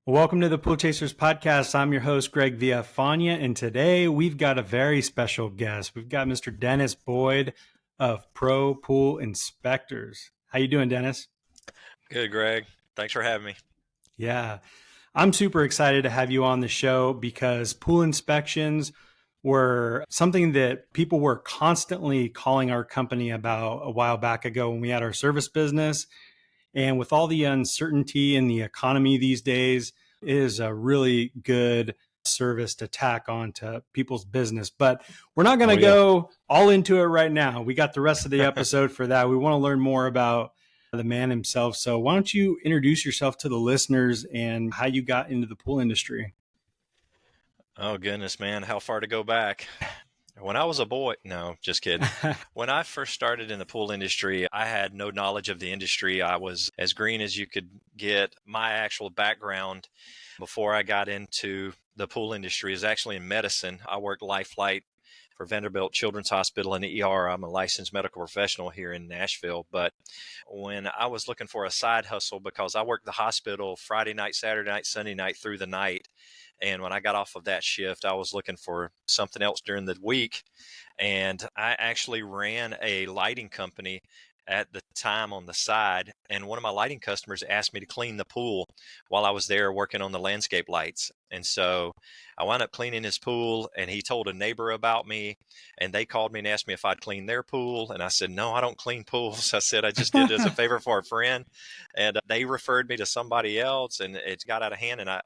Welcome to the Pool Chasers podcast. I'm your host, Greg Villafania, and today we've got a very special guest. We've got Mr. Dennis Boyd of Pro Pool Inspectors. How you doing, Dennis? Good, Greg. Thanks for having me. Yeah, I'm super excited to have you on the show because pool inspections were something that people were constantly calling our company about a while back ago when we had our service business. And with all the uncertainty in the economy these days, it is a really good service to tack on to people's business. But we're not going Oh, to yeah. go all into it right now. We got the rest of the episode for that. We want to learn more about the man himself. So why don't you introduce yourself to the listeners and how you got into the pool industry? Oh, goodness, man. How far to go back? When I was a boy, no, just kidding. When I first started in the pool industry, I had no knowledge of the industry. I was as green as you could get. My actual background before I got into the pool industry is actually in medicine. I worked life flight for Vanderbilt Children's Hospital in the ER. I'm a licensed medical professional here in Nashville. But when I was looking for a side hustle, because I worked the hospital Friday night, Saturday night, Sunday night through the night. And when I got off of that shift, I was looking for something else during the week. And I actually ran a lighting company at the time on the side. And one of my lighting customers asked me to clean the pool while I was there working on the landscape lights. And so I wound up cleaning his pool, and he told a neighbor about me, and they called me and asked me if I'd clean their pool. And I said, no, I don't clean pools. I said, I just did it as a favor for a friend. And they referred me to somebody else, and it got out of hand. And I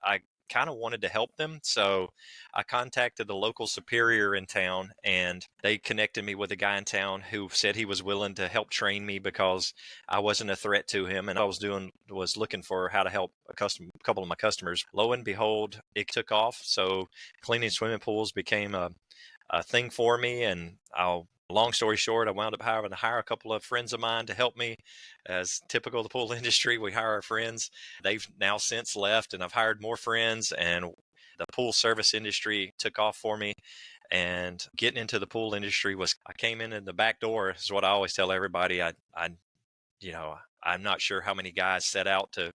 kind of wanted to help them. So I contacted the local superior in town, and they connected me with a guy in town who said he was willing to help train me because I wasn't a threat to him. And all I was doing was looking for how to help a couple of my customers. Lo and behold, it took off. So cleaning swimming pools became a thing for me. And long story short, I wound up having to hire a couple of friends of mine to help me. As typical of the pool industry, we hire our friends. They've now since left, and I've hired more friends, and the pool service industry took off for me. And getting into the pool industry I came in the back door, is what I always tell everybody. You know, I'm not sure how many guys set out to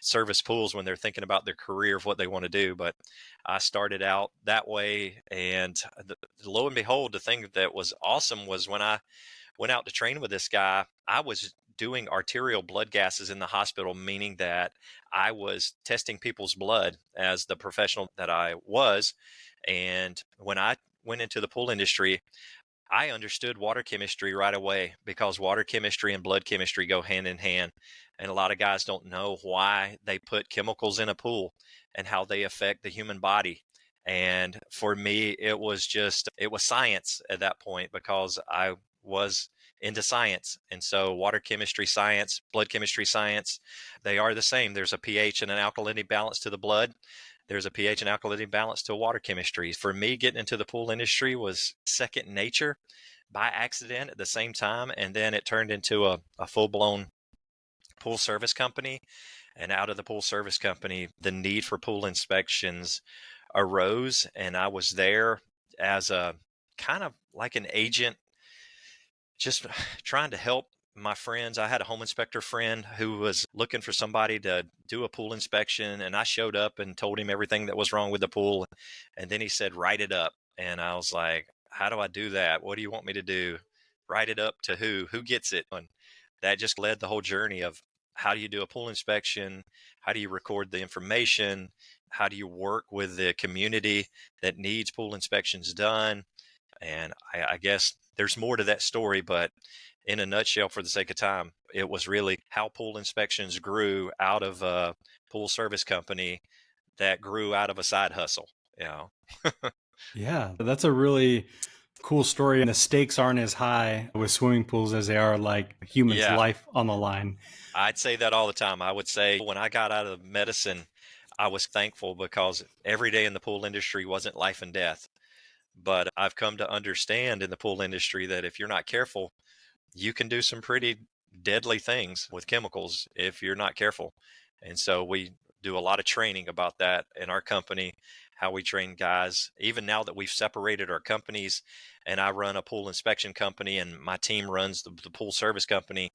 service pools when they're thinking about their career of what they want to do, but I started out that way. And lo and behold, the thing that was awesome was when I went out to train with this guy, I was doing arterial blood gases in the hospital, meaning that I was testing people's blood as the professional that I was. And when I went into the pool industry, I understood water chemistry right away, because water chemistry and blood chemistry go hand in hand. And a lot of guys don't know why they put chemicals in a pool and how they affect the human body. And for me, it was science at that point, because I was into science. And so water chemistry science, blood chemistry science, they are the same. There's a pH and an alkalinity balance to the blood. There's a pH and alkalinity balance to water chemistry. For me, getting into the pool industry was second nature by accident at the same time. And then it turned into a full blown pool service company. And out of the pool service company, the need for pool inspections arose. And I was there as a kind of like an agent, just trying to help my friends. I had a home inspector friend who was looking for somebody to do a pool inspection, and I showed up and told him everything that was wrong with the pool. And then he said, write it up. And I was like, how do I do that? What do you want me to do? Write it up to who? Who gets it? And that just led the whole journey of how do you do a pool inspection? How do you record the information? How do you work with the community that needs pool inspections done? And I guess there's more to that story, but in a nutshell, for the sake of time, it was really how pool inspections grew out of a pool service company that grew out of a side hustle, you know? Yeah, that's a really cool story. And the stakes aren't as high with swimming pools as they are like humans' Yeah, life on the line. I'd say that all the time. I would say when I got out of medicine, I was thankful, because every day in the pool industry wasn't life and death. But I've come to understand in the pool industry that if you're not careful, you can do some pretty deadly things with chemicals if you're not careful. And so we do a lot of training about that in our company, how we train guys. Even now that we've separated our companies, and I run a pool inspection company and my team runs the pool service company,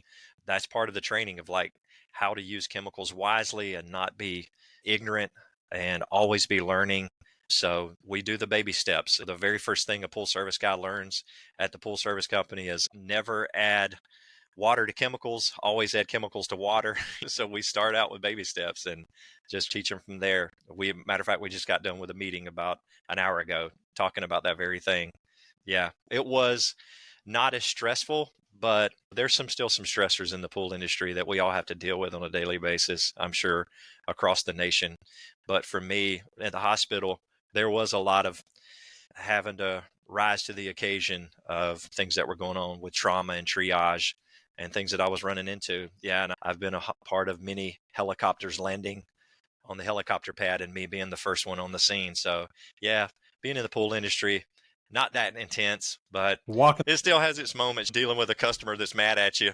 that's part of the training of like how to use chemicals wisely and not be ignorant and always be learning. So we do the baby steps. The very first thing a pool service guy learns at the pool service company is never add water to chemicals, always add chemicals to water. So we start out with baby steps and just teach them from there. Matter of fact, we just got done with a meeting about an hour ago talking about that very thing. Yeah, it was not as stressful, but there's still some stressors in the pool industry that we all have to deal with on a daily basis, I'm sure, across the nation. But for me at the hospital, there was a lot of having to rise to the occasion of things that were going on with trauma and triage and things that I was running into. Yeah, and I've been a part of many helicopters landing on the helicopter pad and me being the first one on the scene. So, yeah, being in the pool industry, not that intense, but Walk. it still has its moments dealing with a customer that's mad at you.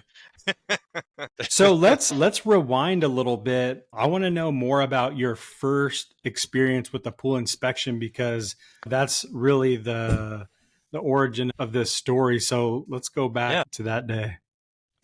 So let's rewind a little bit. I want to know more about your first experience with the pool inspection, because that's really the origin of this story. So let's go back Yeah. to that day.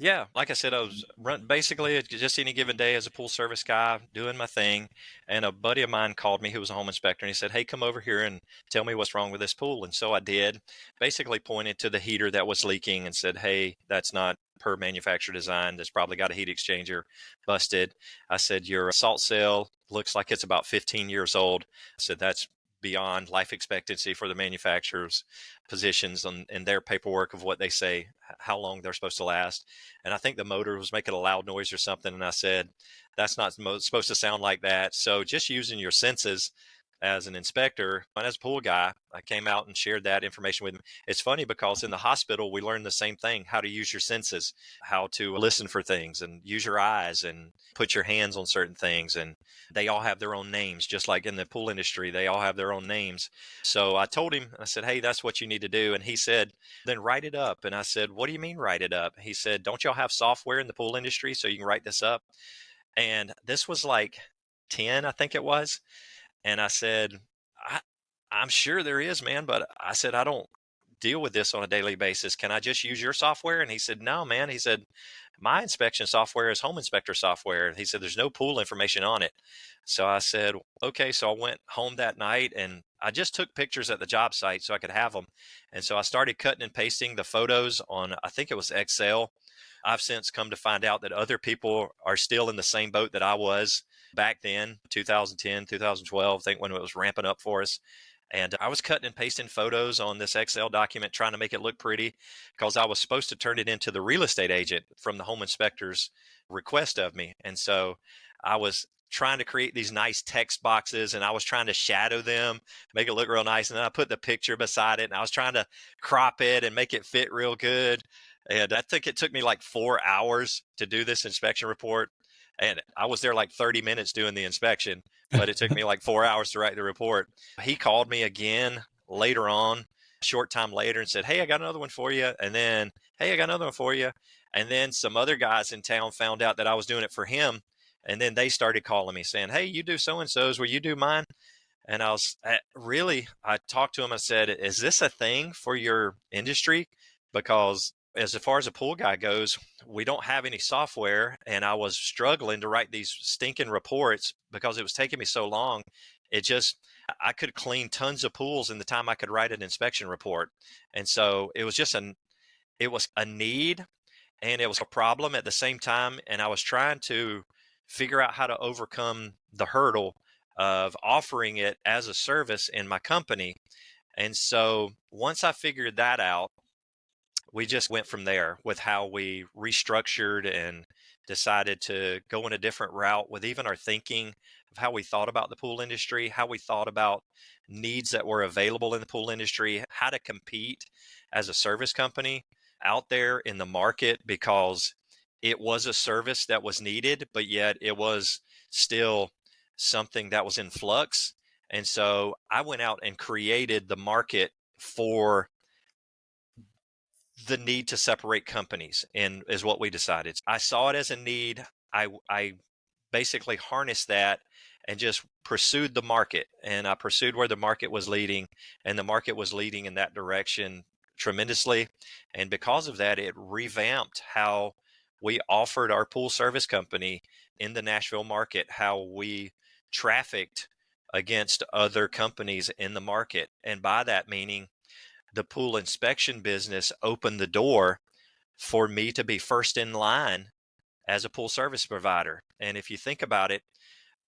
Yeah, like I said, I was basically just any given day as a pool service guy doing my thing. And a buddy of mine called me who was a home inspector and he said, "Hey, come over here and tell me what's wrong with this pool." And so I did, basically pointed to the heater that was leaking and said, "Hey, that's not per manufacturer design. That's probably got a heat exchanger busted." I said, "Your salt cell looks like it's about 15 years old." I said, "That's beyond life expectancy for the manufacturer's positions and their paperwork of what they say, how long they're supposed to last." And I think the motor was making a loud noise or something. And I said, "That's not supposed to sound like that." So just using your senses as an inspector and as a pool guy, I came out and shared that information with him. It's funny because in the hospital, we learned the same thing, how to use your senses, how to listen for things and use your eyes and put your hands on certain things. And they all have their own names, just like in the pool industry, they all have their own names. So I told him, I said, "Hey, that's what you need to do." And he said, "Then write it up." And I said, "What do you mean write it up?" He said, "Don't y'all have software in the pool industry so you can write this up?" And this was like 10, I think it was. And I said, I, "I'm sure there is, man. But I said, I don't deal with this on a daily basis. Can I just use your software?" And he said, "No, man." He said, "My inspection software is home inspector software." He said, "There's no pool information on it." So I said, "Okay." So I went home that night and I just took pictures at the job site so I could have them. And so I started cutting and pasting the photos on, I think it was Excel. I've since come to find out that other people are still in the same boat that I was back then, 2010, 2012, I think, when it was ramping up for us. And I was cutting and pasting photos on this Excel document, trying to make it look pretty because I was supposed to turn it into the real estate agent from the home inspector's request of me. And so I was trying to create these nice text boxes and I was trying to shadow them, make it look real nice. And then I put the picture beside it and I was trying to crop it and make it fit real good. And I think it took me like 4 hours to do this inspection report. And I was there like 30 minutes doing the inspection, but it took me like 4 hours to write the report. He called me again later on, a short time later, and said, "Hey, I got another one for you." And then, "Hey, I got another one for you." And then some other guys in town found out that I was doing it for him. And then they started calling me saying, "Hey, you do so and so's, will you do mine?" And I talked to him. I said, "Is this a thing for your industry?" Because as far as a pool guy goes, we don't have any software. And I was struggling to write these stinking reports because it was taking me so long. I could clean tons of pools in the time I could write an inspection report. And so it was a need and it was a problem at the same time. And I was trying to figure out how to overcome the hurdle of offering it as a service in my company. And so once I figured that out, we just went from there with how we restructured and decided to go in a different route with even our thinking of how we thought about the pool industry, how we thought about needs that were available in the pool industry, how to compete as a service company out there in the market because it was a service that was needed, but yet it was still something that was in flux. And so I went out and created the market for the need to separate companies and is what we decided. I saw it as a need. I basically harnessed that and just pursued the market and I pursued where the market was leading and the market was leading in that direction tremendously. And because of that, it revamped how we offered our pool service company in the Nashville market, how we trafficked against other companies in the market. And by that meaning, the pool inspection business opened the door for me to be first in line as a pool service provider. And if you think about it,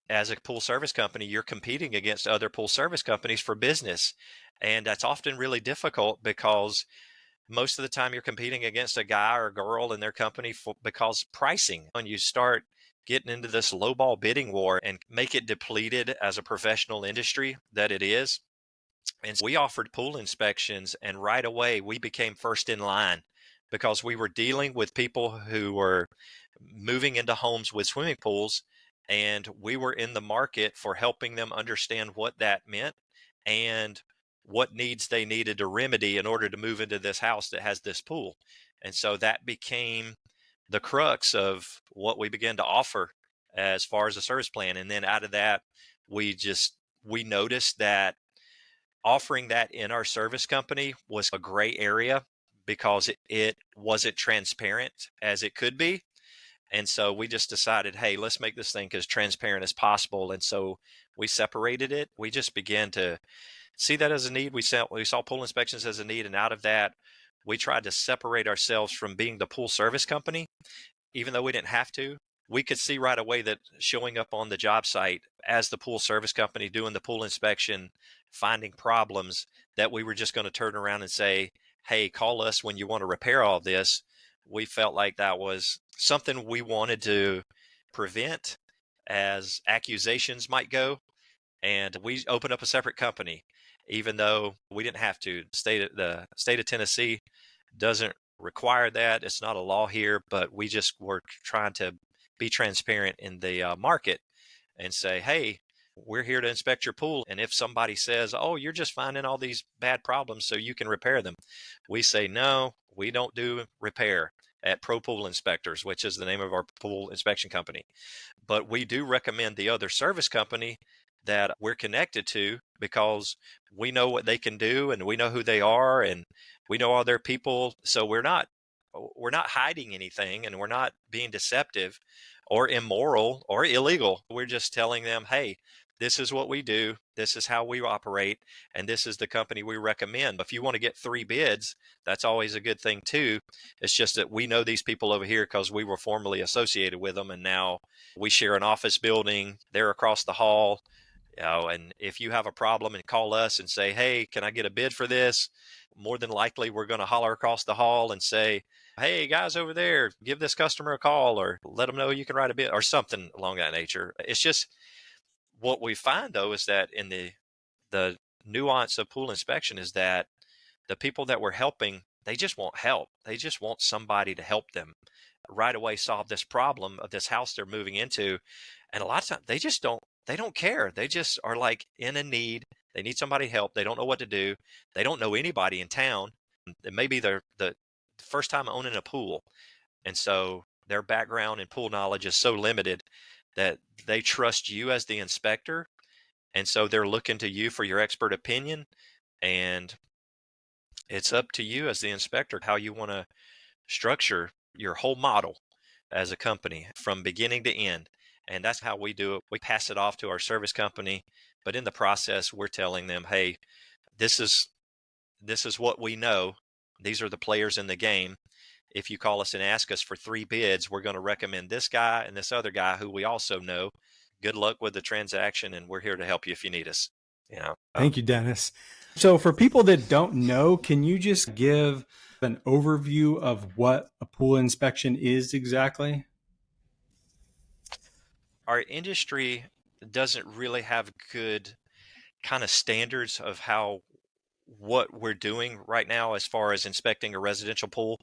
as a pool service company, you're competing against other pool service companies for business. And that's often really difficult because most of the time you're competing against a guy or a girl in their company because pricing. When you start getting into this lowball bidding war and make it depleted as a professional industry that it is. And so we offered pool inspections, and right away we became first in line because we were dealing with people who were moving into homes with swimming pools, and we were in the market for helping them understand what that meant and what needs they needed to remedy in order to move into this house that has this pool. And so that became the crux of what we began to offer as far as a service plan. And then out of that, we noticed that offering that in our service company was a gray area because it wasn't transparent as it could be. And so we just decided, hey, let's make this thing as transparent as possible. And so we separated it. We just began to see that as a need. We saw pool inspections as a need. And out of that, we tried to separate ourselves from being the pool service company, even though we didn't have to. We could see right away that showing up on the job site as the pool service company, doing the pool inspection, finding problems, that we were just going to turn around and say, hey, call us when you want to repair all this. We felt like that was something we wanted to prevent as accusations might go. And we opened up a separate company, even though we didn't have to. The state of Tennessee doesn't require that. It's not a law here, but we just were trying to be transparent in the market and say, hey, we're here to inspect your pool. And if somebody says, oh, you're just finding all these bad problems so you can repair them, we say, no, we don't do repair at Pro Pool Inspectors, which is the name of our pool inspection company. But we do recommend the other service company that we're connected to because we know what they can do and we know who they are and we know all their people. So we're not hiding anything, and we're not being deceptive or immoral or illegal. We're just telling them, hey, this is what we do, this is how we operate, and this is the company we recommend. If you want to get 3 bids, that's always a good thing too. It's just that we know these people over here because we were formerly associated with them, and now we share an office building. They're across the hall. And if you have a problem and call us and say, hey, can I get a bid for this? More than likely, we're going to holler across the hall and say, hey, guys over there, give this customer a call or let them know you can write a bid or something along that nature. It's just what we find, though, is that in the nuance of pool inspection is that the people that we're helping, they just want help. They just want somebody to help them right away solve this problem of this house they're moving into. And a lot of times they don't care. They just are like in a need. They need somebody to help. They don't know what to do. They don't know anybody in town. It may be the first time owning a pool. And so their background in pool knowledge is so limited that they trust you as the inspector. And so they're looking to you for your expert opinion. And it's up to you as the inspector how you want to structure your whole model as a company from beginning to end. And that's how we do it. We pass it off to our service company, but in the process, we're telling them, hey, this is what we know. These are the players in the game. If you call us and ask us for 3 bids, we're going to recommend this guy and this other guy who we also know. Good luck with the transaction, and we're here to help you if you need us. Thank you, Dennis. So for people that don't know, can you just give an overview of what a pool inspection is exactly? Our industry doesn't really have good kind of standards of what we're doing right now as far as inspecting a residential pool.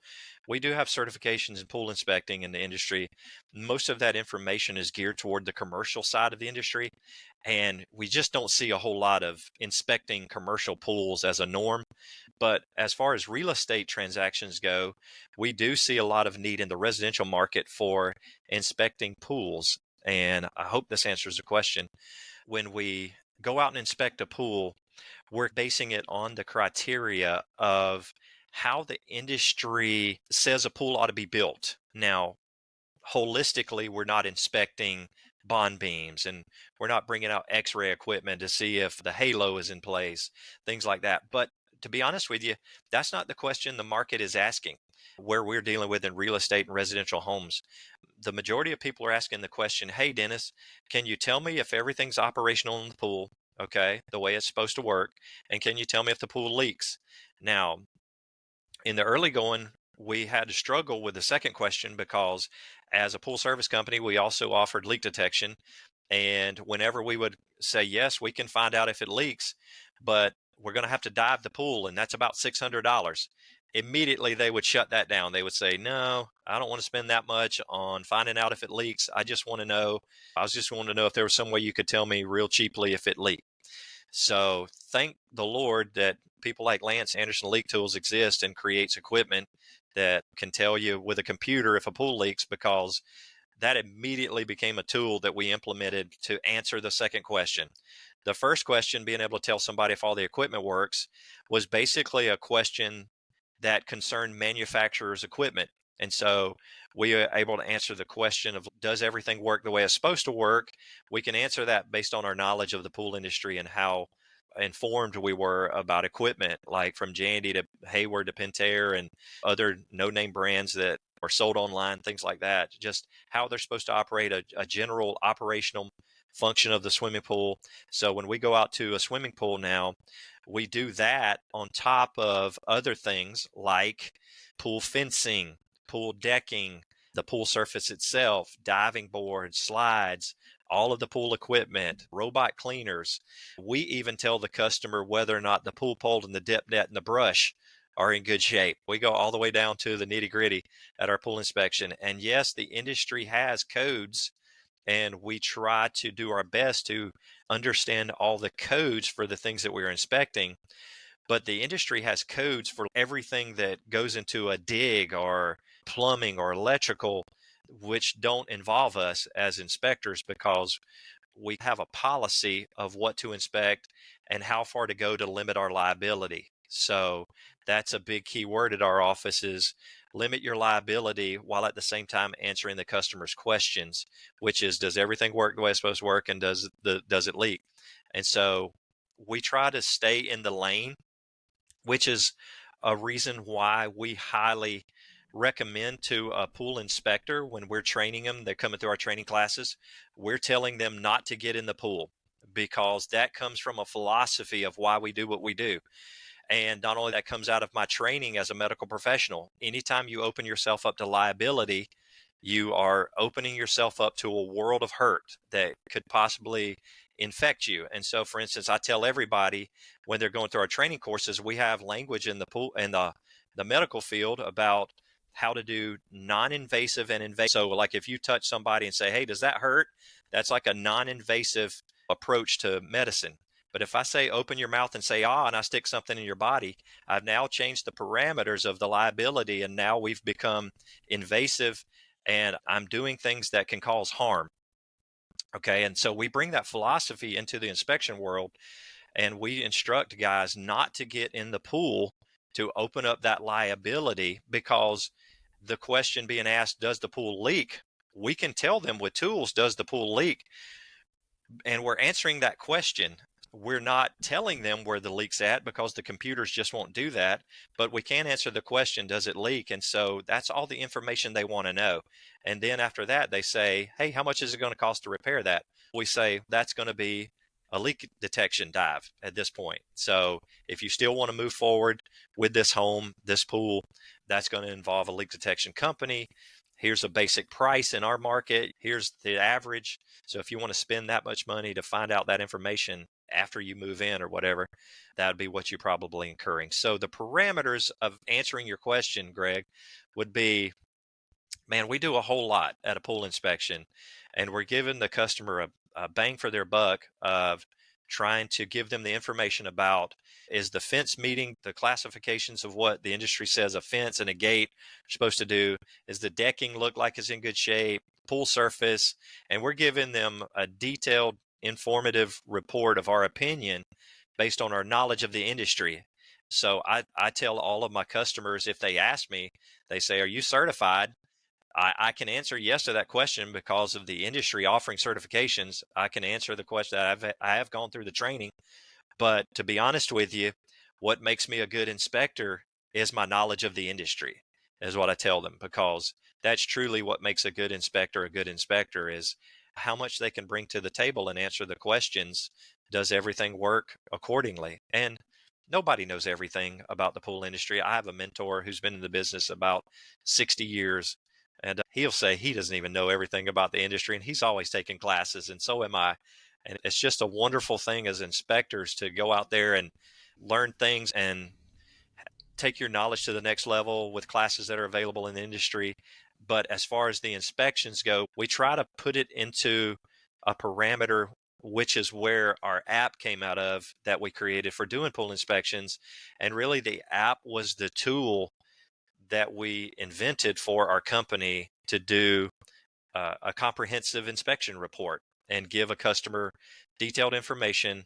We do have certifications in pool inspecting in the industry. Most of that information is geared toward the commercial side of the industry, and we just don't see a whole lot of inspecting commercial pools as a norm. But as far as real estate transactions go, we do see a lot of need in the residential market for inspecting pools. And I hope this answers the question. When we go out and inspect a pool, we're basing it on the criteria of how the industry says a pool ought to be built. Now, holistically, we're not inspecting bond beams, and we're not bringing out x-ray equipment to see if the halo is in place, things like that. But to be honest with you, that's not the question the market is asking where we're dealing with in real estate and residential homes. The majority of people are asking the question, hey, Dennis, can you tell me if everything's operational in the pool, okay, the way it's supposed to work? And can you tell me if the pool leaks? Now, in the early going, we had to struggle with the second question because as a pool service company, we also offered leak detection. And whenever we would say, yes, we can find out if it leaks, but we're going to have to dive the pool, and that's about $600. Immediately, they would shut that down. They would say, no, I don't want to spend that much on finding out if it leaks. I just want to know. I was just wanting to know if there was some way you could tell me real cheaply if it leaked. So thank the Lord that people like Lance Anderson Leak Tools exist and creates equipment that can tell you with a computer if a pool leaks, because that immediately became a tool that we implemented to answer the second question. The first question, being able to tell somebody if all the equipment works, was basically a question that concerned manufacturers' equipment. And so we are able to answer the question of, does everything work the way it's supposed to work? We can answer that based on our knowledge of the pool industry and how informed we were about equipment, like from Jandy to Hayward to Pentair and other no-name brands that are sold online, things like that, just how they're supposed to operate a general operational function of the swimming pool. So when we go out to a swimming pool now, we do that on top of other things like pool fencing, pool decking, the pool surface itself, diving boards, slides, all of the pool equipment, robot cleaners. We even tell the customer whether or not the pool pole and the dip net and the brush are in good shape. We go all the way down to the nitty gritty at our pool inspection. And yes, the industry has codes, and we try to do our best to understand all the codes for the things that we're inspecting. But the industry has codes for everything that goes into a dig or plumbing or electrical, which don't involve us as inspectors, because we have a policy of what to inspect and how far to go to limit our liability. So that's a big key word at our office, is limit your liability while at the same time answering the customer's questions, which is, does everything work the way it's supposed to work, and does it leak? And so we try to stay in the lane, which is a reason why we highly recommend to a pool inspector, when we're training them, they're coming through our training classes, we're telling them not to get in the pool, because that comes from a philosophy of why we do what we do. And not only that comes out of my training as a medical professional, anytime you open yourself up to liability, you are opening yourself up to a world of hurt that could possibly infect you. And so, for instance, I tell everybody when they're going through our training courses, we have language in the pool and the medical field about how to do non-invasive and invasive. So like if you touch somebody and say, hey, does that hurt? That's like a non-invasive approach to medicine. But if I say open your mouth and say and I stick something in your body, I've now changed the parameters of the liability, and now we've become invasive, and I'm doing things that can cause harm. Okay, and so we bring that philosophy into the inspection world, and we instruct guys not to get in the pool to open up that liability, because the question being asked, does the pool leak? We can tell them with tools, does the pool leak? And we're answering that question. We're not telling them where the leak's at, because the computers just won't do that. But we can answer the question, does it leak? And so that's all the information they want to know. And then after that, they say, hey, how much is it going to cost to repair that? We say that's going to be a leak detection dive at this point. So if you still want to move forward with this home, this pool, that's going to involve a leak detection company. Here's a basic price in our market. Here's the average. So if you want to spend that much money to find out that information after you move in or whatever, that would be what you're probably incurring. So the parameters of answering your question, Greg, would be, man, we do a whole lot at a pool inspection, and we're giving the customer a bang for their buck of trying to give them the information about, is the fence meeting the classifications of what the industry says a fence and a gate are supposed to do? Is the decking look like it's in good shape? Pool surface? And we're giving them a detailed, informative report of our opinion based on our knowledge of the industry. So I tell all of my customers, if they ask me, they say, are you certified? I can answer yes to that question because of the industry offering certifications. I can answer the question. I have gone through the training, but to be honest with you, what makes me a good inspector is my knowledge of the industry, is what I tell them, because that's truly what makes a good inspector is how much they can bring to the table and answer the questions. Does everything work accordingly? And nobody knows everything about the pool industry. I have a mentor who's been in the business about 60 years, and he'll say he doesn't even know everything about the industry, and he's always taking classes, and so am I. And it's just a wonderful thing as inspectors to go out there and learn things and take your knowledge to the next level with classes that are available in the industry. But as far as the inspections go, we try to put it into a parameter, which is where our app came out of that we created for doing pool inspections. And really, the app was the tool that we invented for our company to do a comprehensive inspection report and give a customer detailed information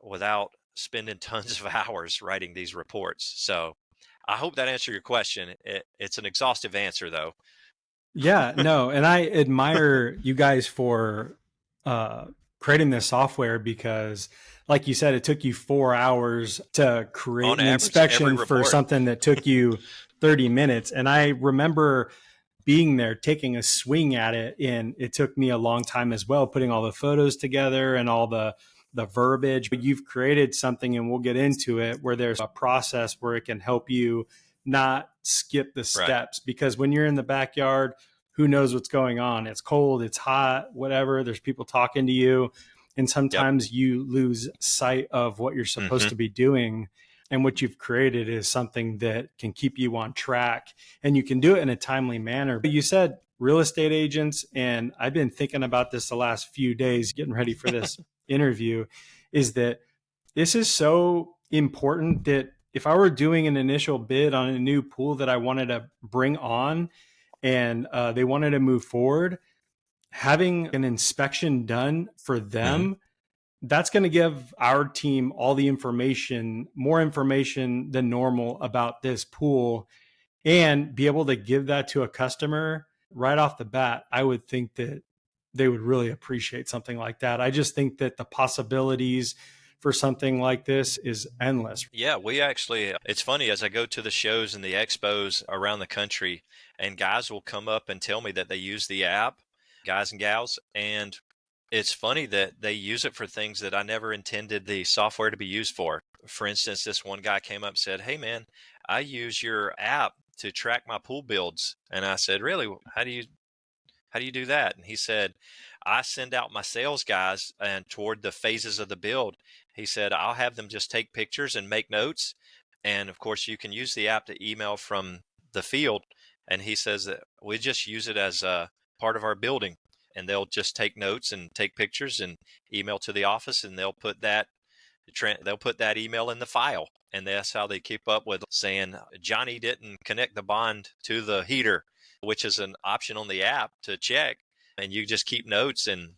without spending tons of hours writing these reports. So I hope that answered your question. It's an exhaustive answer, though. Yeah, no, and I admire you guys for uh, creating this software because, like you said, it took you 4 hours to create On an average, every inspection for report. something that took you 30 minutes. And I remember being there, taking a swing at it, and it took me a long time as well, putting all the photos together and all the verbiage. But you've created something, and we'll get into it, where there's a process where it can help you not skip the Right. steps, because when you're in the backyard, who knows what's going on? It's cold, it's hot, whatever. There's people talking to you. And Yep. sometimes you lose sight of what you're supposed Hmm. to be doing. And what you've created is something that can keep you on track, and you can do it in a timely manner. But you said real estate agents, and I've been thinking about this the last few days, getting ready for this interview, is that this is so important that if I were doing an initial bid on a new pool that I wanted to bring on, and they wanted to move forward, having an inspection done for Hmm. them, that's going to give our team all the information, more information than normal about this pool, and be able to give that to a customer right off the bat. I would think that they would really appreciate something like that. I just think that the possibilities for something like this is endless. Yeah, we actually, it's funny as I go to the shows and the expos around the country, and guys will come up and tell me that they use the app, guys and gals. And it's funny that they use it for things that I never intended the software to be used for. For instance, this one guy came up and said, "Hey, man, I use your app to track my pool builds." And I said, "Really? How do you do that?" And he said, "I send out my sales guys and toward the phases of the build." He said, "I'll have them just take pictures and make notes. And of course, you can use the app to email from the field." And he says that we just use it as a part of our building. And they'll just take notes and take pictures and email to the office, and they'll put that email in the file. And that's how they keep up with saying Johnny didn't connect the bond to the heater, which is an option on the app to check. And you just keep notes and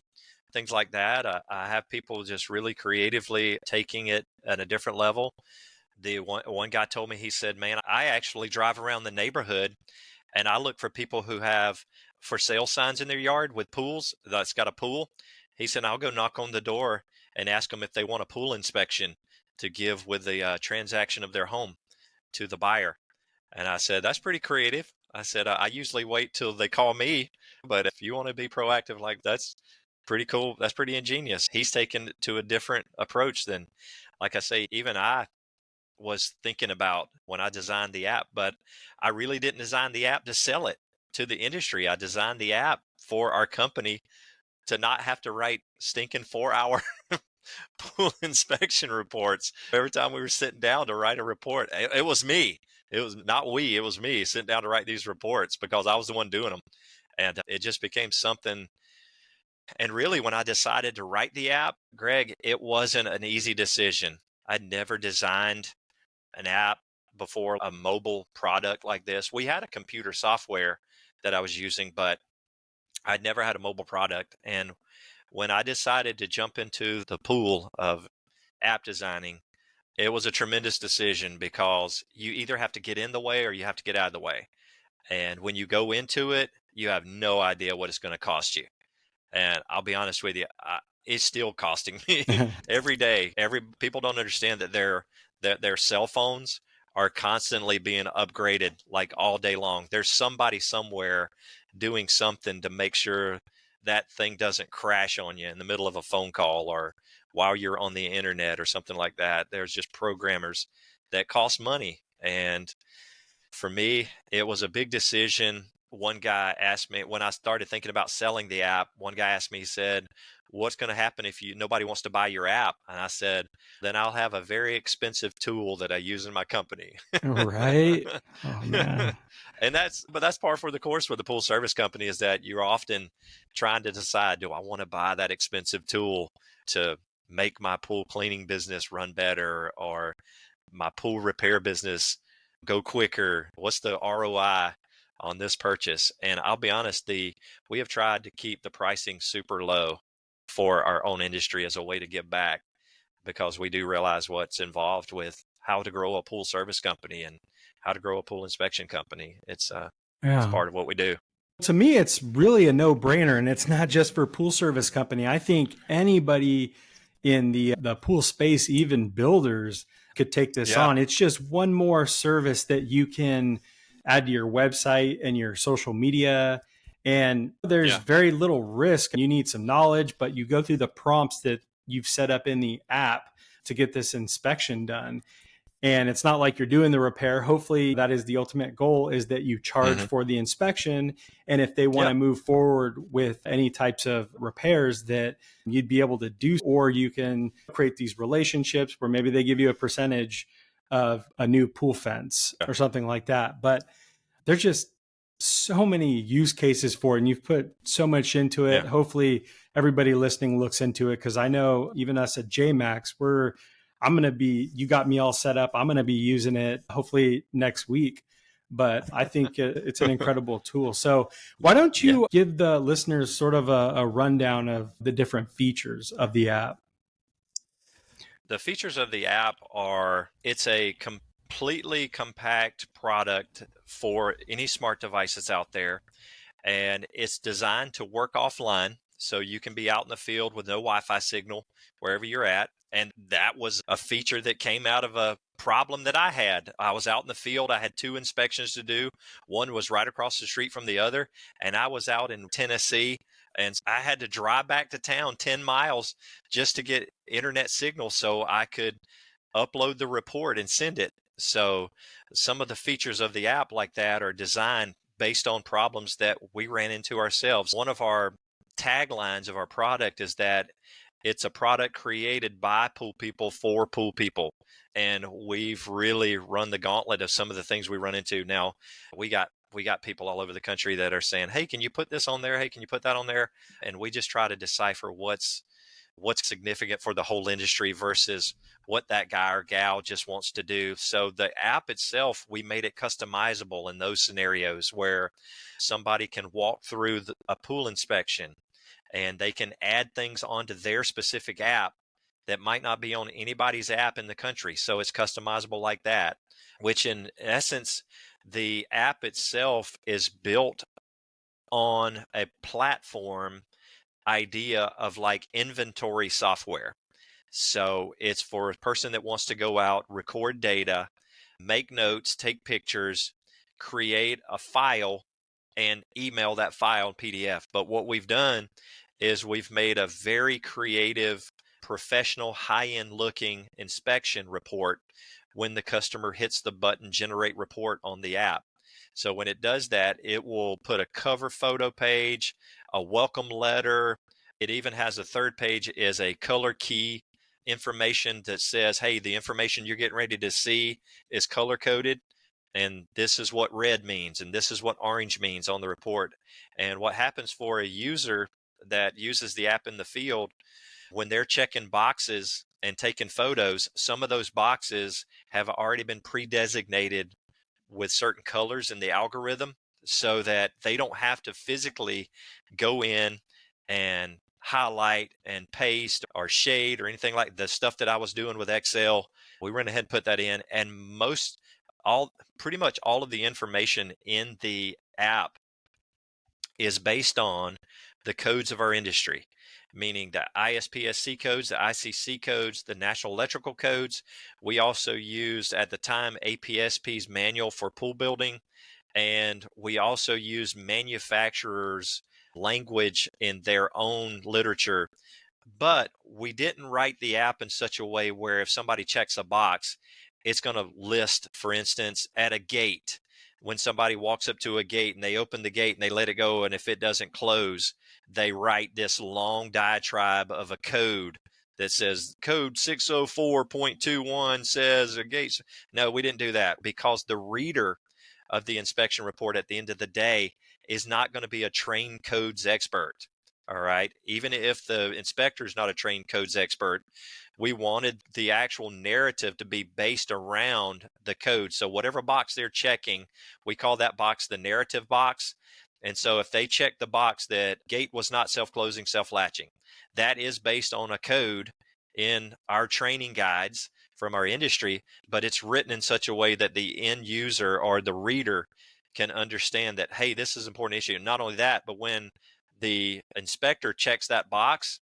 things like that. I have people just really creatively taking it at a different level. The one guy told me, he said, "Man, I actually drive around the neighborhood and I look for people who have for sale signs in their yard with pools that's got a pool." He said, "I'll go knock on the door and ask them if they want a pool inspection to give with the transaction of their home to the buyer." And I said, "That's pretty creative." I said, "I usually wait till they call me, but if you want to be proactive, like that's pretty cool. That's pretty ingenious." He's taken it to a different approach than, like I say, even I was thinking about when I designed the app, but I really didn't design the app to sell it to the industry. I designed the app for our company to not have to write stinking 4 hour pool inspection reports every time we were sitting down to write a report. It was me. It was not we. It was me sitting down to write these reports because I was the one doing them. And it just became something. And really, when I decided to write the app, Greg, it wasn't an easy decision. I'd never designed an app before, a mobile product like this. We had a computer software that I was using, but I'd never had a mobile product. And when I decided to jump into the pool of app designing, it was a tremendous decision because you either have to get in the way or you have to get out of the way. And when you go into it, you have no idea what it's going to cost you. And I'll be honest with you, it's still costing me every day. Every people don't understand that their cell phones are constantly being upgraded like all day long. There's somebody somewhere doing something to make sure that thing doesn't crash on you in the middle of a phone call or while you're on the internet or something like that. There's just programmers that cost money. And for me, it was a big decision. One guy asked me when I started thinking about selling the app, one guy asked me, he said, "What's going to happen if nobody wants to buy your app?" And I said, "Then I'll have a very expensive tool that I use in my company." Right? Oh man. And that's par for the course for the pool service company, is that you're often trying to decide, do I want to buy that expensive tool to make my pool cleaning business run better, or my pool repair business go quicker? What's the ROI on this purchase? And I'll be honest, we have tried to keep the pricing super low for our own industry as a way to give back, because we do realize what's involved with how to grow a pool service company and how to grow a pool inspection company. It's Yeah. part of what we do. To me, it's really a no-brainer, and it's not just for pool service company. I think anybody in the pool space, even builders, could take this Yeah. on. It's just one more service that you can add to your website and your social media. And there's Yeah. very little risk. You need some knowledge, but you go through the prompts that you've set up in the app to get this inspection done. And it's not like you're doing the repair. Hopefully that is the ultimate goal, is that you charge Hmm. for the inspection, and if they want Yeah. to move forward with any types of repairs, that you'd be able to do. Or you can create these relationships where maybe they give you a percentage of a new pool fence Yeah. or something like that. But there's just so many use cases for it, and you've put so much into it. Yeah. Hopefully everybody listening looks into it, because I know even us at JMax, I'm going to be, you got me all set up. I'm going to be using it hopefully next week. But I think it's an incredible tool. So why don't Yeah. you give the listeners sort of a rundown of the different features of the app? The features of the app are, it's a completely compact product for any smart device that's out there, and it's designed to work offline. So you can be out in the field with no Wi-Fi signal wherever you're at. And that was a feature that came out of a problem that I had. I was out in the field. I had two inspections to do. One was right across the street from the other. And I was out in Tennessee, and I had to drive back to town 10 miles just to get internet signal so I could upload the report and send it. So some of the features of the app like that are designed based on problems that we ran into ourselves. One of our taglines of our product is that it's a product created by pool people for pool people. And we've really run the gauntlet of some of the things we run into. Now, we got people all over the country that are saying, "Hey, can you put this on there? Hey, can you put that on there?" And we just try to decipher what's significant for the whole industry versus what that guy or gal just wants to do. So the app itself, we made it customizable in those scenarios where somebody can walk through a pool inspection and they can add things onto their specific app that might not be on anybody's app in the country. So it's customizable like that, which in essence, the app itself is built on a platform idea of like inventory software. So it's for a person that wants to go out, record data, make notes, take pictures, create a file, and email that file in PDF. But what we've done is we've made a very creative, professional, high-end looking inspection report when the customer hits the button generate report on the app. So when it does that, it will put a cover photo page, a welcome letter. It even has a third page is a color key information that says, hey, the information you're getting ready to see is color coded, and this is what red means, and this is what orange means on the report. And what happens for a user that uses the app in the field, when they're checking boxes and taking photos, some of those boxes have already been pre-designated with certain colors in the algorithm so that they don't have to physically go in and highlight and paste or shade or anything like the stuff that I was doing with Excel. We went ahead and put that in. And most Pretty much all of the information in the app is based on the codes of our industry, meaning the ISPSC codes, the ICC codes, the National Electrical Codes. We also used at the time APSP's manual for pool building, and we also use manufacturers' language in their own literature. But we didn't write the app in such a way where if somebody checks a box, it's going to list, for instance, at a gate. When somebody walks up to a gate and they open the gate and they let it go, and if it doesn't close, they write this long diatribe of a code that says code 604.21 says a gate. No, we didn't do that, because the reader of the inspection report at the end of the day is not going to be a trained codes expert. All right. Even if the inspector is not a trained codes expert, we wanted the actual narrative to be based around the code. So whatever box they're checking, we call that box the narrative box. And so if they check the box that gate was not self-closing, self-latching, that is based on a code in our training guides from our industry, but it's written in such a way that the end user or the reader can understand that, hey, this is an important issue. And not only that, but when the inspector checks that box,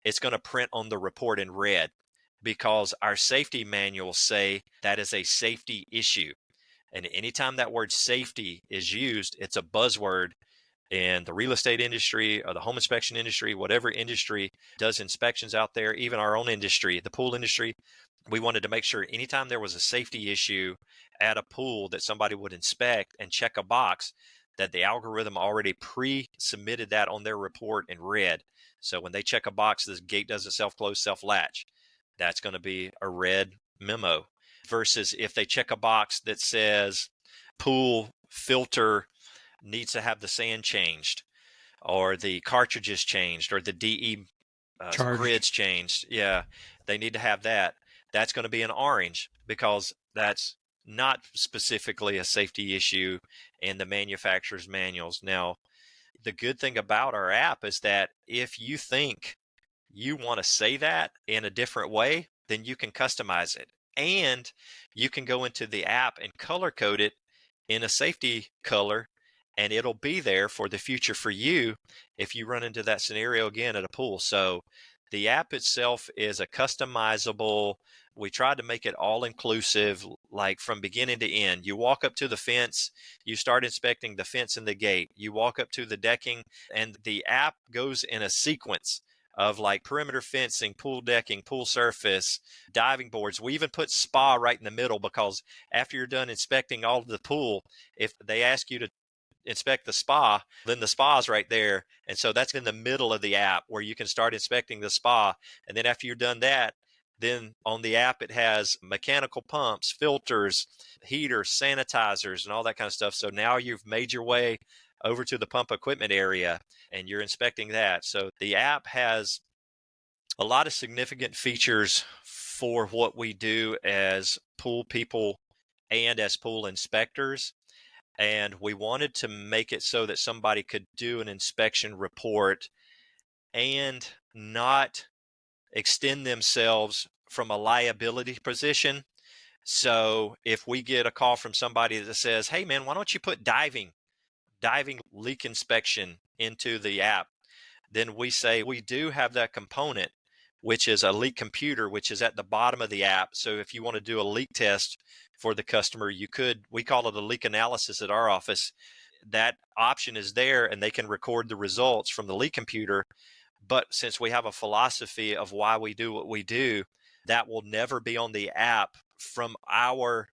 it's going to print on the report in red, because our safety manuals say that is a safety issue. And anytime that word safety is used, it's a buzzword in the real estate industry or the home inspection industry, whatever industry does inspections out there, even our own industry, the pool industry. We wanted to make sure anytime there was a safety issue at a pool that somebody would inspect and check a box, that the algorithm already pre-submitted that on their report in red. So when they check a box, this gate doesn't self-close, self-latch, that's going to be a red memo. Versus if they check a box that says pool filter needs to have the sand changed, or the cartridges changed, or the DE Charged. grids changed. Yeah, they need to have that. That's going to be an orange, because that's not specifically a safety issue in the manufacturer's manuals. Now, the good thing about our app is that if you think you want to say that in a different way, then you can customize it. And you can go into the app and color code it in a safety color, and it'll be there for the future for you if you run into that scenario again at a pool. So the app itself is a customizable. We tried to make it all inclusive, like from beginning to end. You walk up to the fence, you start inspecting the fence and the gate. You walk up to the decking, and the app goes in a sequence of like perimeter fencing, pool decking, pool surface, diving boards. We even put spa right in the middle, because after you're done inspecting all of the pool, if they ask you to inspect the spa, then the spa is right there. And so that's in the middle of the app where you can start inspecting the spa. And then after you're done that, then on the app, it has mechanical pumps, filters, heaters, sanitizers, and all that kind of stuff. So now you've made your way over to the pump equipment area and you're inspecting that. So the app has a lot of significant features for what we do as pool people and as pool inspectors. And we wanted to make it so that somebody could do an inspection report and not extend themselves from a liability position. So if we get a call from somebody that says, hey man, why don't you put diving leak inspection into the app, then we say we do have that component, which is a leak computer, which is at the bottom of the app. So if you want to do a leak test for the customer, you could. We call it a leak analysis at our office. That option is there, and they can record the results from the leak computer. But since we have a philosophy of why we do what we do, that will never be on the app from our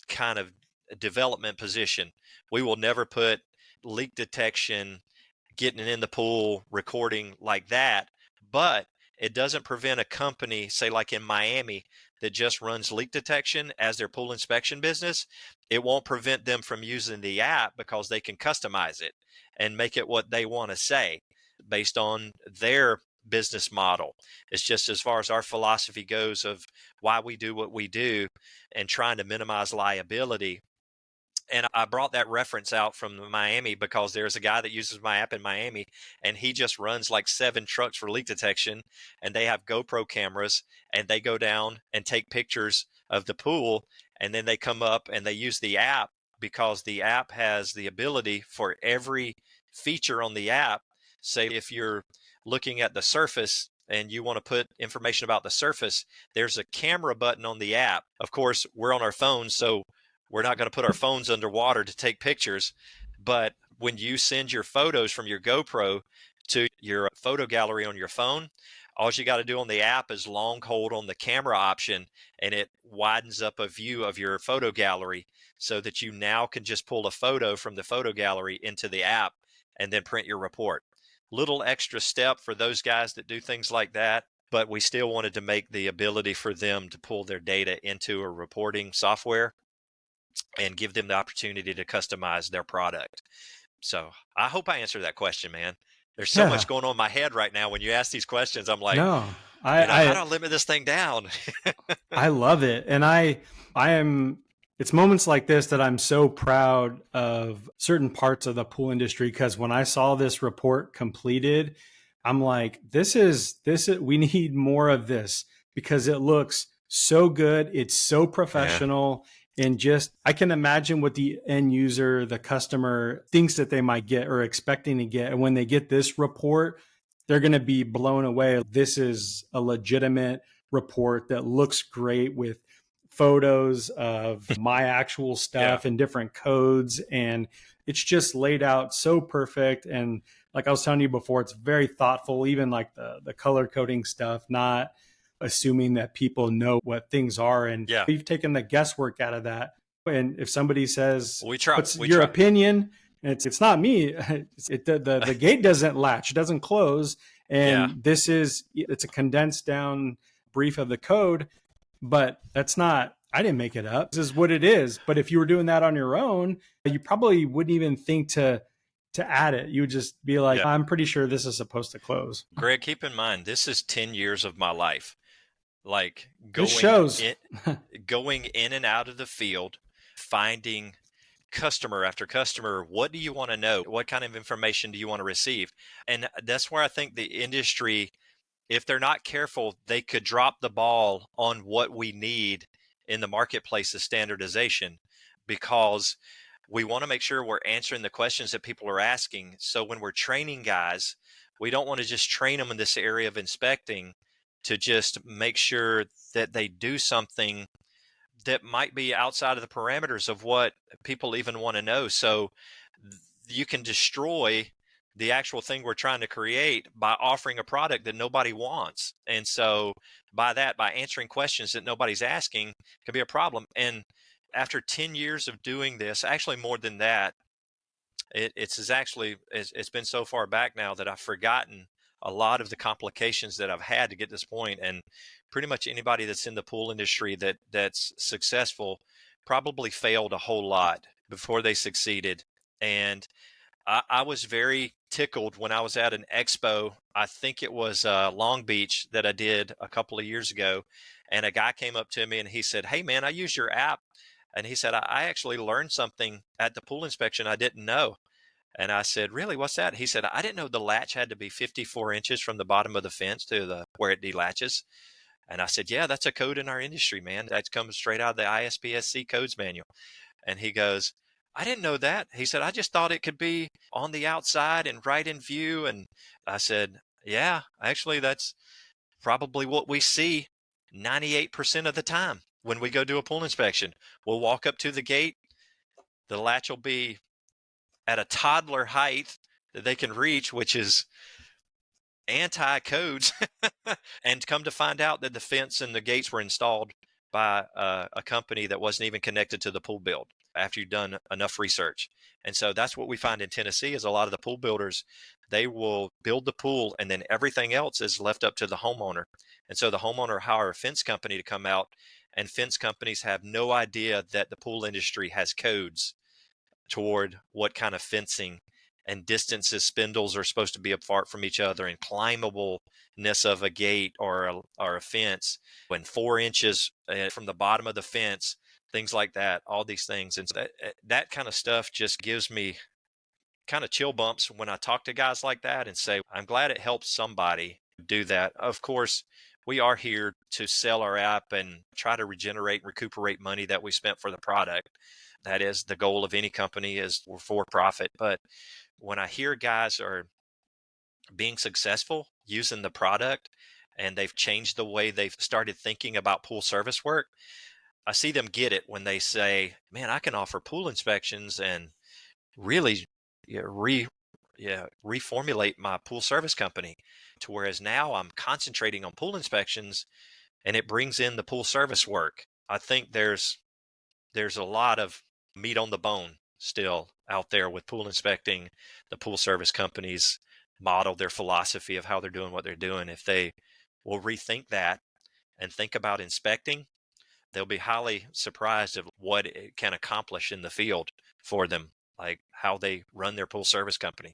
kind of development position. We will never put leak detection, getting in the pool, recording like that. But it doesn't prevent a company, say like in Miami, that just runs leak detection as their pool inspection business. It won't prevent them from using the app, because they can customize it and make it what they want to say based on their business model. It's just as far as our philosophy goes of why we do what we do and trying to minimize liability. And I brought that reference out from Miami because there's a guy that uses my app in Miami, and he just runs like 7 trucks for leak detection, and they have GoPro cameras, and they go down and take pictures of the pool. and then they come up and they use the app, because the app has the ability for every feature on the app. Say if you're looking at the surface and you want to put information about the surface, there's a camera button on the app. Of course, we're on our phones, so we're not going to put our phones underwater to take pictures. But when you send your photos from your GoPro to your photo gallery on your phone, all you got to do on the app is long hold on the camera option, and it widens up a view of your photo gallery so that you now can just pull a photo from the photo gallery into the app and then print your report. Little extra step for those guys that do things like that, but we still wanted to make the ability for them to pull their data into a reporting software and give them the opportunity to customize their product. So I hope I answered that question, man. There's so Yeah. much going on in my head right now. When you ask these questions, I'm like, No, how do I limit this thing down? I love it. And I am, it's moments like this that I'm so proud of certain parts of the pool industry. Cause when I saw this report completed, I'm like, we need more of this because it looks so good. It's so Yeah. professional. And just, I can imagine what the end user, the customer thinks that they might get or expecting to get. And when they get this report, they're going to be blown away. This is a legitimate report that looks great with photos of my actual Yeah. stuff and different codes. And it's just laid out so perfect. And like I was telling you before, it's very thoughtful, even like the color coding stuff, not assuming that people know what things are. And Yeah. we've taken the guesswork out of that. And if somebody says, We try. what's We your try. opinion? It's not me. The gate doesn't latch, it doesn't close. Yeah. And it's a condensed down brief of the code, but that's not, I didn't make it up. This is what it is. But if you were doing that on your own, you probably wouldn't even think to add it. You would just be like, Yeah. I'm pretty sure this is supposed to close. Greg, keep in mind, this is 10 years of my life. Like This shows. going in and out of the field, finding customer after customer. What do you want to know? What kind of information do you want to receive? And that's where I think the industry, if they're not careful, they could drop the ball on what we need in the marketplace of standardization, because we want to make sure we're answering the questions that people are asking. So when we're training guys, we don't want to just train them in this area of inspecting to just make sure that they do something that might be outside of the parameters of what people even want to know. So you can destroy the actual thing we're trying to create by offering a product that nobody wants. And so by answering questions that nobody's asking can be a problem. And after 10 years of doing this, actually more than that, it's been so far back now that I've forgotten a lot of the complications that I've had to get this point. And pretty much anybody that's in the pool industry that's successful probably failed a whole lot before they succeeded. And I was very tickled when I was at an expo. I think it was Long Beach that I did a couple of years ago. And a guy came up to me and he said, "Hey, man, I use your app." And he said, I actually learned something at the pool inspection I didn't know. And I said, "Really? What's that?" He said, "I didn't know the latch had to be 54 inches from the bottom of the fence to the where it delatches." And I said, "Yeah, that's a code in our industry, man. That comes straight out of the ISPSC codes manual." And he goes, "I didn't know that." He said, "I just thought it could be on the outside and right in view." And I said, "Yeah, actually, that's probably what we see 98% of the time when we go do a pool inspection. We'll walk up to the gate. The latch will be at a toddler height that they can reach, which is anti-codes. And come to find out that the fence and the gates were installed by a company that wasn't even connected to the pool build after you've done enough research. And so that's what we find in Tennessee is a lot of the pool builders, they will build the pool and then everything else is left up to the homeowner. And so the homeowner hire a fence company to come out, and fence companies have no idea that the pool industry has codes toward what kind of fencing and distances spindles are supposed to be apart from each other, and climbableness of a gate or a fence, when 4 inches from the bottom of the fence, things like that, all these things. And so that kind of stuff just gives me kind of chill bumps when I talk to guys like that and say, I'm glad it helps somebody do that. Of course, We are here to sell our app and try to regenerate and recuperate money that we spent for the product. That is the goal of any company, is we're for profit. But when I hear guys are being successful using the product and they've changed the way they've started thinking about pool service work, I see them get it when they say, man, I can offer pool inspections and really yeah, reformulate my pool service company to whereas now I'm concentrating on pool inspections and it brings in the pool service work. I think there's a lot of meat on the bone still out there with pool inspecting. The pool service companies model their philosophy of how they're doing what they're doing. If they will rethink that and think about inspecting, they'll be highly surprised at what it can accomplish in the field for them, like how they run their pool service company.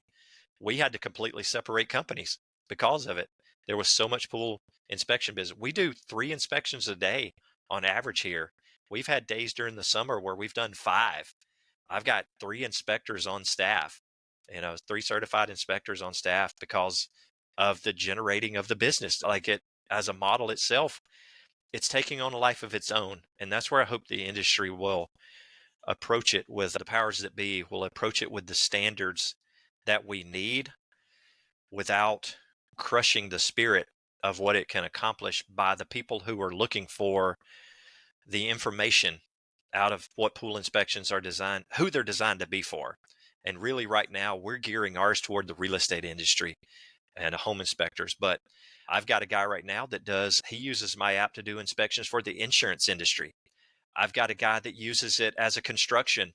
We had to completely separate companies because of it. There was so much pool inspection business. We do 3 inspections a day on average here. We've had days during the summer where we've done 5. I've got 3 inspectors on staff, 3 certified inspectors on staff because of the generating of the business. Like it as a model itself, it's taking on a life of its own. And that's where I hope the industry will approach it with the powers that be, will approach it with the standards that we need without crushing the spirit of what it can accomplish by the people who are looking for the information out of what pool inspections are designed, who they're designed to be for. And really right now we're gearing ours toward the real estate industry and home inspectors. But I've got a guy right now he uses my app to do inspections for the insurance industry. I've got a guy that uses it as a construction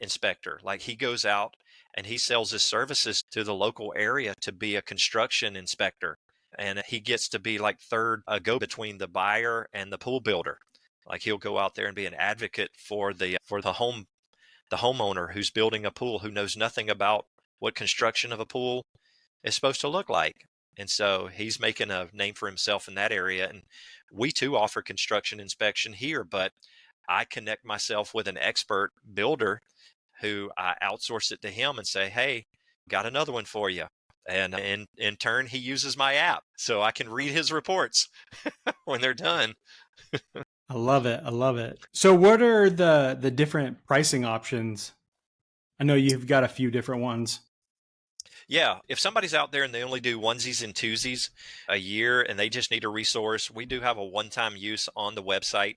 inspector. Like he goes out and he sells his services to the local area to be a construction inspector. And he gets to be like third go between the buyer and the pool builder. Like he'll go out there and be an advocate for the homeowner who's building a pool, who knows nothing about what construction of a pool is supposed to look like. And so he's making a name for himself in that area. And we too offer construction inspection here, but I connect myself with an expert builder who I outsource it to him and say, hey, got another one for you. And in turn, he uses my app so I can read his reports when they're done. I love it. I love it. So what are the different pricing options? I know you've got a few different ones. Yeah, if somebody's out there and they only do onesies and twosies a year and they just need a resource, we do have a one-time use on the website.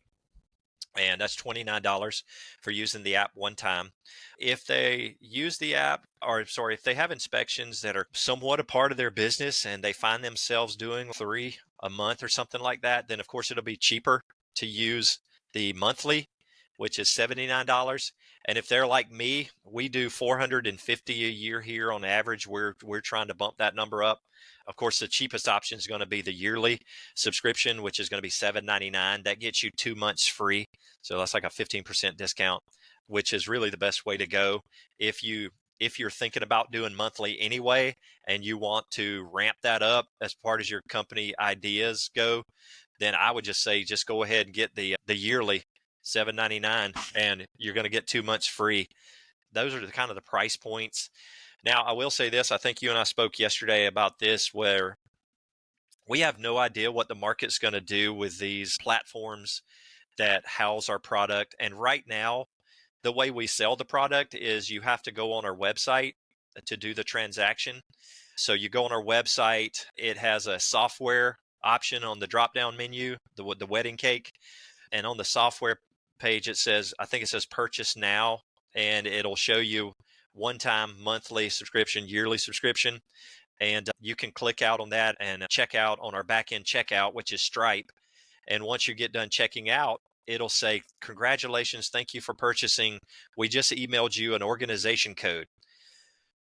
And that's $29 for using the app one time. If they use the app, or sorry, if they have inspections that are somewhat a part of their business and they find themselves doing 3 a month or something like that, then of course it'll be cheaper to use the monthly, which is $79. And if they're like me, we do 450 a year here on average. We're trying to bump that number up. Of course, the cheapest option is going to be the yearly subscription, which is going to be $7.99. That gets you 2 months free. So that's like a 15% discount, which is really the best way to go. If you're thinking about doing monthly anyway, and you want to ramp that up as part of your company ideas go, then I would just say, just go ahead and get the yearly $7.99 and you're going to get 2 months free. Those are the kind of the price points. Now, I will say this. I think you and I spoke yesterday about this, where we have no idea what the market's going to do with these platforms that house our product. And right now, the way we sell the product is you have to go on our website to do the transaction. So you go on our website, it has a software option on the drop-down menu, the wedding cake. And on the software page, I think it says purchase now, and it'll show you one-time monthly subscription, yearly subscription. And you can click out on that and check out on our back-end checkout, which is Stripe. And once you get done checking out, it'll say, congratulations, thank you for purchasing. We just emailed you an organization code.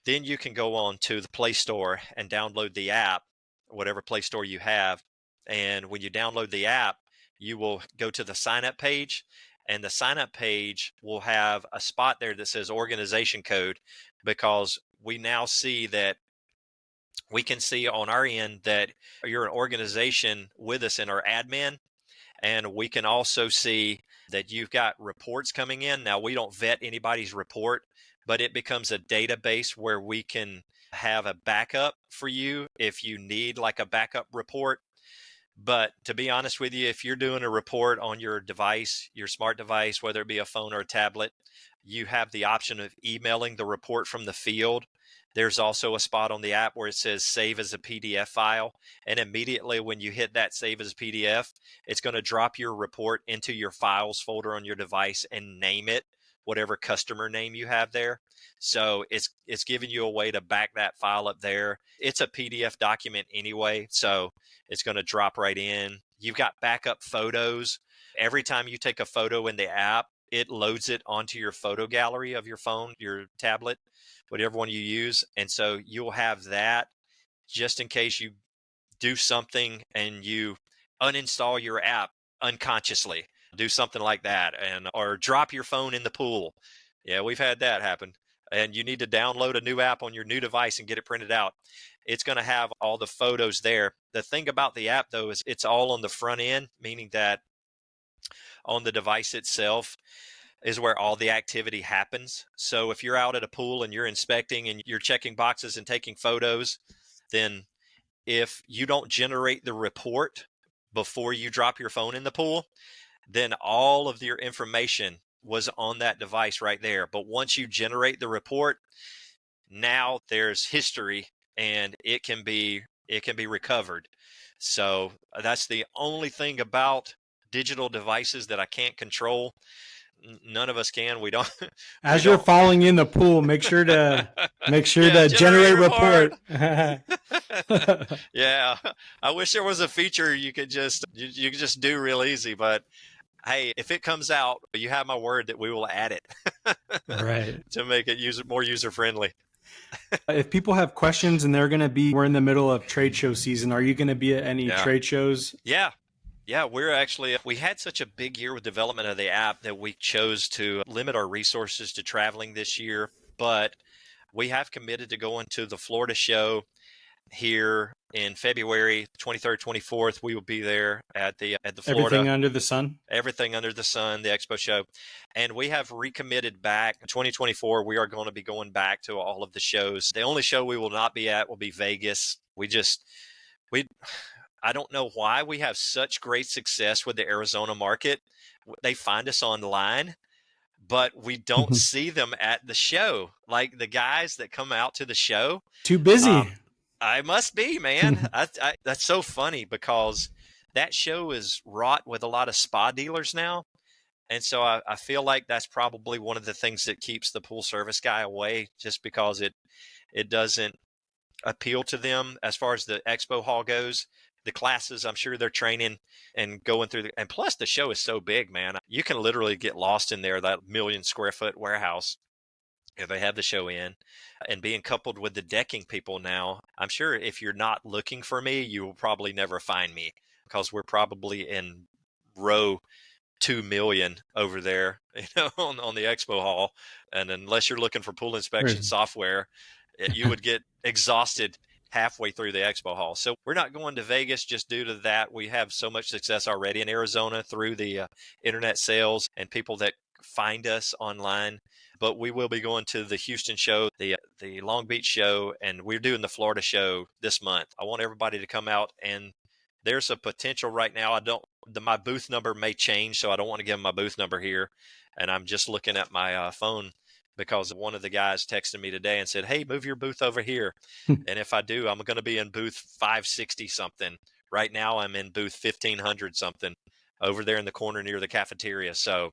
Then you can go on to the Play Store and download the app, whatever Play Store you have. And when you download the app, you will go to the sign up page, and the sign up page will have a spot there that says organization code, because we now see that we can see on our end that you're an organization with us in our admin. And we can also see that you've got reports coming in. Now, we don't vet anybody's report, but it becomes a database where we can have a backup for you if you need like a backup report. But to be honest with you, if you're doing a report on your device, your smart device, whether it be a phone or a tablet, you have the option of emailing the report from the field. There's also a spot on the app where it says save as a PDF file. And immediately when you hit that save as a PDF, it's going to drop your report into your files folder on your device and name it whatever customer name you have there. So it's giving you a way to back that file up there. It's a PDF document anyway, so it's going to drop right in. You've got backup photos. Every time you take a photo in the app, it loads it onto your photo gallery of your phone, your tablet, whatever one you use. And so you'll have that just in case you do something and you uninstall your app unconsciously. Do something like that, and or drop your phone in the pool. Yeah, we've had that happen. And you need to download a new app on your new device and get it printed out. It's going to have all the photos there. The thing about the app, though, is it's all on the front end, meaning that on the device itself is where all the activity happens. So if you're out at a pool and you're inspecting and you're checking boxes and taking photos, then if you don't generate the report before you drop your phone in the pool, then all of your information was on that device right there. But once you generate the report, now there's history and it can be recovered. So that's the only thing about digital devices that I can't control. None of us can. We don't. We As you're don't. falling in the pool, make sure to Yeah, generate generate report. report. Yeah, I wish there was a feature you could you could just do real easy. But hey, if it comes out, you have my word that we will add it Right. to make it more user friendly. If people have questions and we're in the middle of trade show season, are you going to be at any Yeah. trade shows? Yeah. Yeah, we had such a big year with development of the app that we chose to limit our resources to traveling this year. But we have committed to going to the Florida show here in February 23rd, 24th. We will be there at the Florida Everything under the sun? Everything Under the Sun, the expo show. And we have recommitted back 2024. We are going to be going back to all of the shows. The only show we will not be at will be Vegas. We I don't know why we have such great success with the Arizona market. They find us online, but we don't see them at the show. Like the guys that come out to the show. Too busy. I must be, man. That's so funny because that show is wrought with a lot of spa dealers now. And so I feel like that's probably one of the things that keeps the pool service guy away, just because it doesn't appeal to them as far as the expo hall goes. The classes, I'm sure they're training and going through and plus the show is so big, man. You can literally get lost in there, that 1,000,000 square foot warehouse. If they have the show in, and being coupled with the decking people now, I'm sure if you're not looking for me, you will probably never find me because we're probably in row 2,000,000 over there, on the expo hall. And unless you're looking for pool inspection software, you would get exhausted halfway through the expo hall. So we're not going to Vegas just due to that. We have so much success already in Arizona through the internet sales and people that find us online. But we will be going to the Houston show, the Long Beach show, and we're doing the Florida show this month. I want everybody to come out, and there's a potential right now. My booth number may change, so I don't want to give my booth number here. And I'm just looking at my phone because one of the guys texted me today and said, "Hey, move your booth over here." And if I do, I'm going to be in booth 560 something. Right now, I'm in booth 1500 something over there in the corner near the cafeteria. So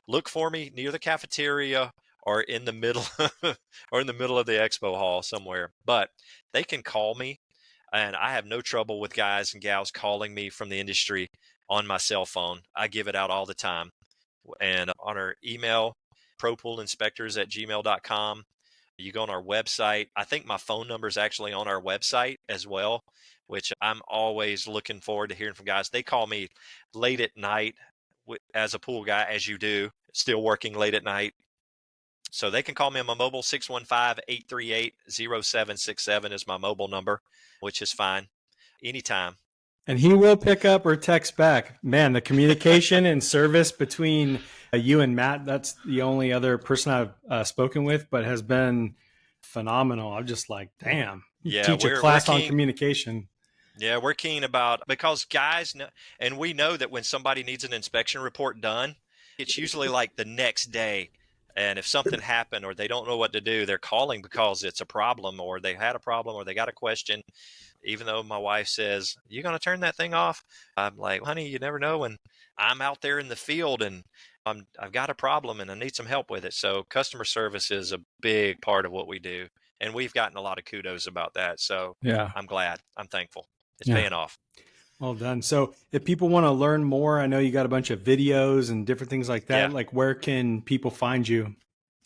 look for me near the cafeteria or in the middle or in the middle of the expo hall somewhere. But they can call me, and I have no trouble with guys and gals calling me from the industry on my cell phone. I give it out all the time. And on our email, propoolinspectors@gmail.com. You go on our website. I think my phone number is actually on our website as well, which I'm always looking forward to hearing from guys. They call me late at night as a pool guy, as you do, still working late at night. So they can call me on my mobile. 615-838-0767 is my mobile number, which is fine anytime. And he will pick up or text back. Man, the communication and service between you and Matt, that's the only other person I've spoken with, but has been phenomenal. I'm just like, damn. Yeah, Teach a class on communication. Yeah, we're keen about, because guys know, and we know that when somebody needs an inspection report done, it's usually like the next day. And if something happened or they don't know what to do, they're calling because it's a problem, or they had a problem, or they got a question. Even though my wife says, "You going to turn that thing off?" I'm like, "Honey, you never know when I'm out there in the field and I've got a problem and I need some help with it." So customer service is a big part of what we do, and we've gotten a lot of kudos about that. So Yeah. I'm glad. I'm thankful. It's Yeah. paying off. Well done. So if people want to learn more, I know you got a bunch of videos and different things like that. Yeah. Like, where can people find you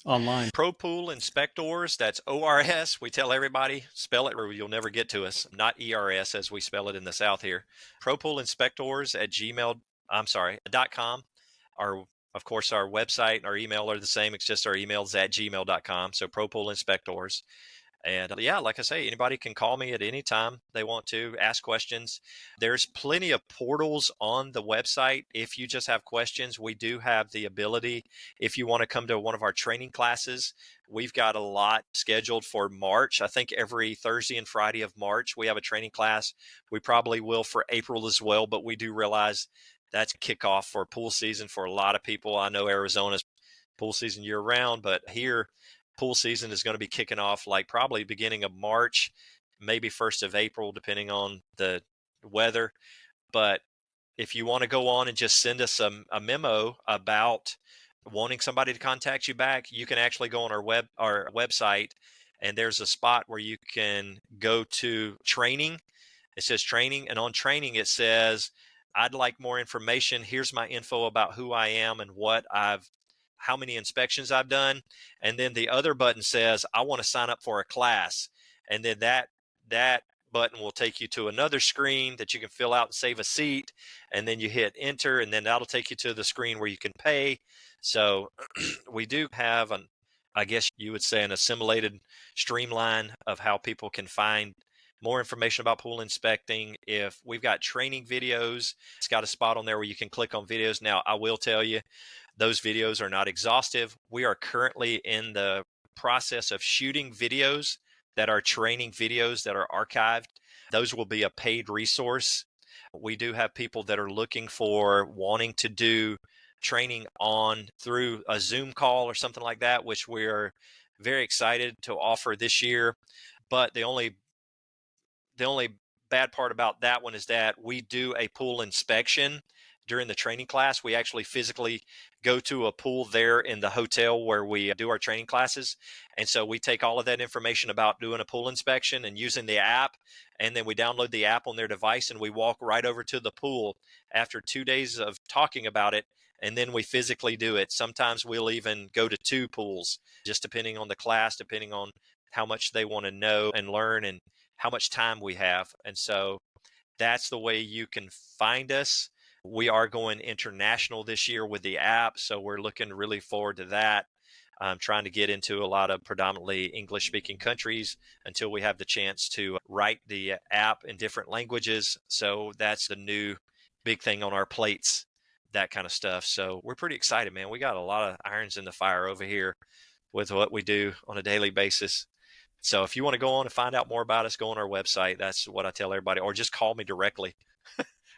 online? Pro Pool Inspectors, that's ORS. We tell everybody, spell it or you'll never get to us. Not ERS as we spell it in the South here. Pro Pool Inspectors at .com. Our, of course, our website and our email are the same. It's just our emails at gmail.com. So Pro Pool Inspectors. And yeah, like I say, anybody can call me at any time they want to ask questions. There's plenty of portals on the website. If you just have questions, we do have the ability. If you want to come to one of our training classes, we've got a lot scheduled for March. I think every Thursday and Friday of March, we have a training class. We probably will for April as well, but we do realize that's kickoff for pool season for a lot of people. I know Arizona's pool season year round, but here, pool season is going to be kicking off like probably beginning of March, maybe 1st of April, depending on the weather. But if you want to go on and just send us a memo about wanting somebody to contact you back, you can actually go on our website, and there's a spot where you can go to training. It says training, and on training it says, "I'd like more information. Here's my info about who I am and how many inspections I've done." And then the other button says, "I want to sign up for a class." And then that button will take you to another screen that you can fill out and save a seat. And then you hit enter, and then that'll take you to the screen where you can pay. So we do have I guess you would say, an assimilated streamline of how people can find more information about pool inspecting. If we've got training videos, it's got a spot on there where you can click on videos. Now, I will tell you, those videos are not exhaustive. We are currently in the process of shooting videos that are training videos that are archived. Those will be a paid resource. We do have people that are looking for wanting to do training on through a Zoom call or something like that, which we're very excited to offer this year. But the only bad part about that one is that we do a pool inspection during the training class. We actually physically go to a pool there in the hotel where we do our training classes. And so we take all of that information about doing a pool inspection and using the app, and then we download the app on their device and we walk right over to the pool after 2 days of talking about it. And then we physically do it. Sometimes we'll even go to two pools, just depending on the class, depending on how much they want to know and learn and how much time we have. And so that's the way you can find us. We are going international this year with the app, so we're looking really forward to that. I'm trying to get into a lot of predominantly English-speaking countries until we have the chance to write the app in different languages. So that's the new big thing on our plates, that kind of stuff. So we're pretty excited, man. We got a lot of irons in the fire over here with what we do on a daily basis. So if you want to go on and find out more about us, go on our website. That's what I tell everybody, or just call me directly.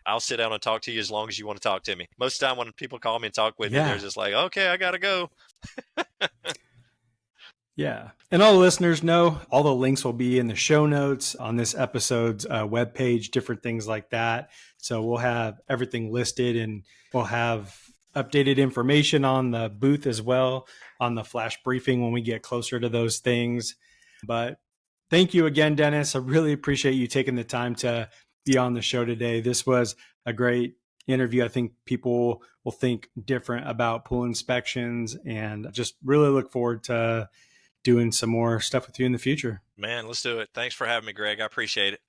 I'll sit down and talk to you as long as you want to talk to me. Most of the time when people call me and talk with me, they're Yeah. just like, "Okay, I got to go." Yeah. And all the listeners know all the links will be in the show notes on this episode's webpage, different things like that. So we'll have everything listed, and we'll have updated information on the booth as well on the flash briefing when we get closer to those things. But thank you again, Dennis. I really appreciate you taking the time to be on the show today. This was a great interview. I think people will think different about pool inspections, and just really look forward to doing some more stuff with you in the future. Man, let's do it. Thanks for having me, Greg. I appreciate it.